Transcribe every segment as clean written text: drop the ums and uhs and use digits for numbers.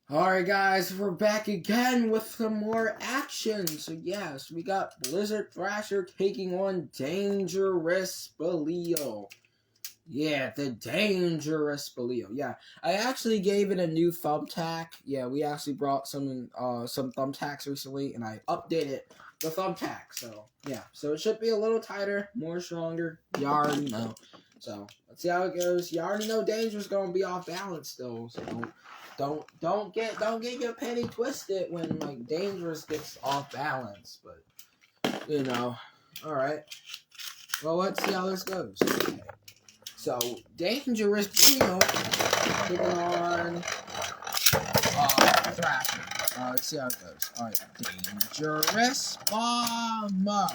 Alright guys, we're back again with some more action. So yes, we got Blizzard Thrasher taking on Dangerous Belial. Yeah, the Dangerous Belial. Yeah, I actually gave it a new thumbtack. Yeah, we actually brought some thumbtacks recently, and I updated the thumbtack. So yeah, so it should be a little tighter, more stronger. You already know. So let's see how it goes. You already know Dangerous gonna be off balance though. So don't get your penny twisted when like Dangerous gets off balance. But you know, all right. Well, let's see how this goes. Okay. So, Dangerous Belial taking on Thrasher. Let's see how it goes. Alright, Dangerous Bomber.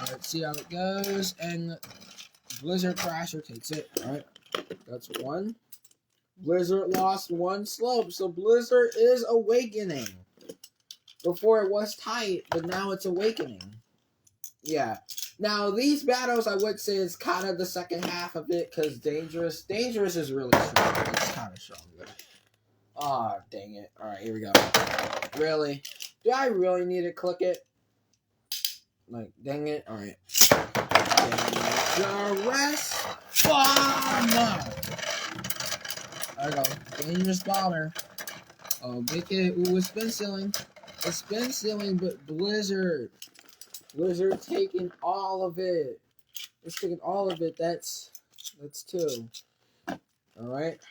Let's see how it goes. And Blizzard Thrasher takes it. Alright, that's one. Blizzard lost one slope, so Blizzard is awakening. Before it was tight, but now it's awakening. Yeah. Now, these battles, I would say, is kind of the second half of it, because Dangerous is really strong. It's kind of stronger. Aw, dang it. Alright, here we go. Really? Do I really need to click it? Like, dang it. Alright. Dangerous Bomber! There we go. Dangerous Bomber. Oh, big hit. Ooh, it's spin ceiling. It's spin ceiling, but Blizzard taking all of it. It's taking all of it. That's two. Alright.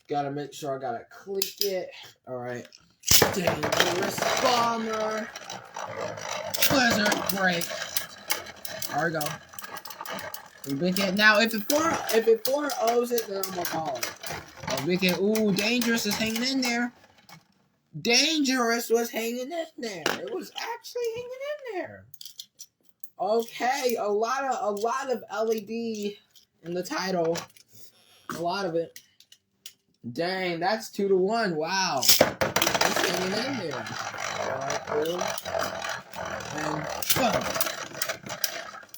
Gotta make sure I gotta click it. Alright. Dangerous Bomber. Blizzard break. There we go. Now if it 4-0s it, then I'm gonna call it. Ooh, Dangerous is hanging in there. Dangerous was hanging in there. It was actually hanging in there. Okay, a lot of LED in the title. A lot of it. Dang, that's 2-1. Wow. It's hanging in there. Alright, cool. And boom.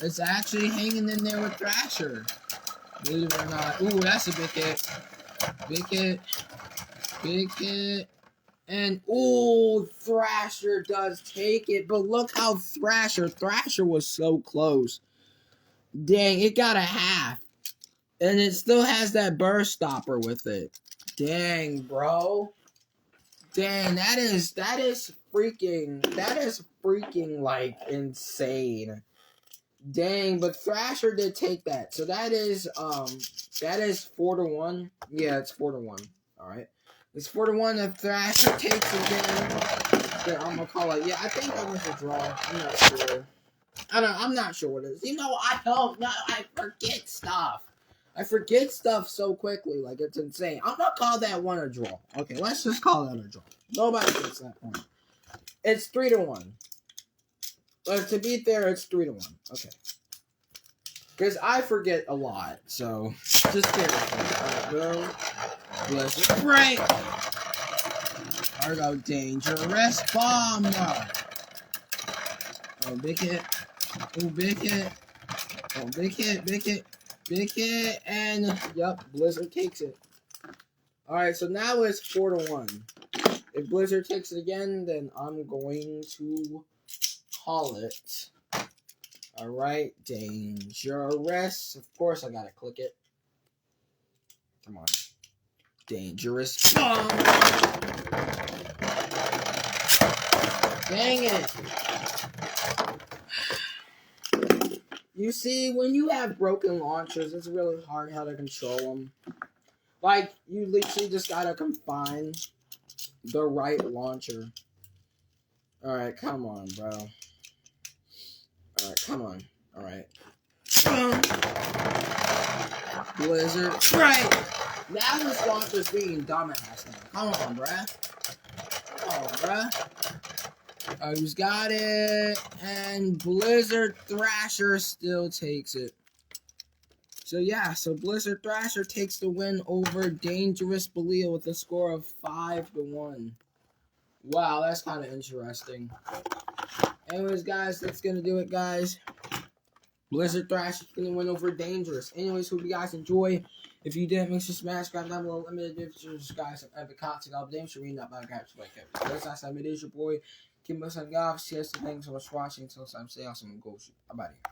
It's actually hanging in there with Thrasher. Believe it or not. Ooh, that's a big hit. Big hit. Big hit. And, ooh, Thrasher does take it. But look how Thrasher was so close. Dang, it got a half. And it still has that burst stopper with it. Dang, bro. Dang, that is freaking, like, insane. Dang, but Thrasher did take that. So that is 4-1. Yeah, it's 4-1. Alright. It's 4-1 if Thrasher takes it then I'm gonna call it. Yeah, I think that was a draw. I'm not sure. I'm not sure what it is. You know, I don't know. I forget stuff. I forget stuff so quickly. Like, it's insane. I'm gonna call that one a draw. Okay, let's just call that a draw. Nobody gets that point. It's 3-1. But to be fair, it's 3-1. Okay. Because I forget a lot, so just careful. Alright, go. Blizzard break. There we go. Dangerous Bomber. Oh, big hit. Oh, big hit. Oh, big hit. Big hit. Big hit. And, yep, Blizzard takes it. Alright, so now it's 4-1. If Blizzard takes it again, then I'm going to call it. Alright, Dangerous. Of course, I gotta click it. Come on. Dangerous Bomb. Dang it. You see, when you have broken launchers, it's really hard how to control them. Like, you literally just gotta confine the right launcher. Alright, come on, bro. Alright, come on. Alright. Blizzard. Right! Now this launcher's being dumbass now. Come on, bruh. Come on, bruh. Oh, he's got it. And Blizzard Thrasher still takes it. So yeah, so Blizzard Thrasher takes the win over Dangerous Belial with a score of 5-1. Wow, that's kind of interesting. Anyways, guys, that's going to do it, guys. Blizzard Thrasher's going to win over Dangerous. Anyways, hope you guys enjoy. If you did, make sure to smash, grab down below. Let me know if you subscribe some epic content. I'll damn sure read that by grab like everything. Last time it is your boy, Kim Wilson. God, see us. Thanks so much for watching. Until time, stay awesome and go shoot. Bye bye.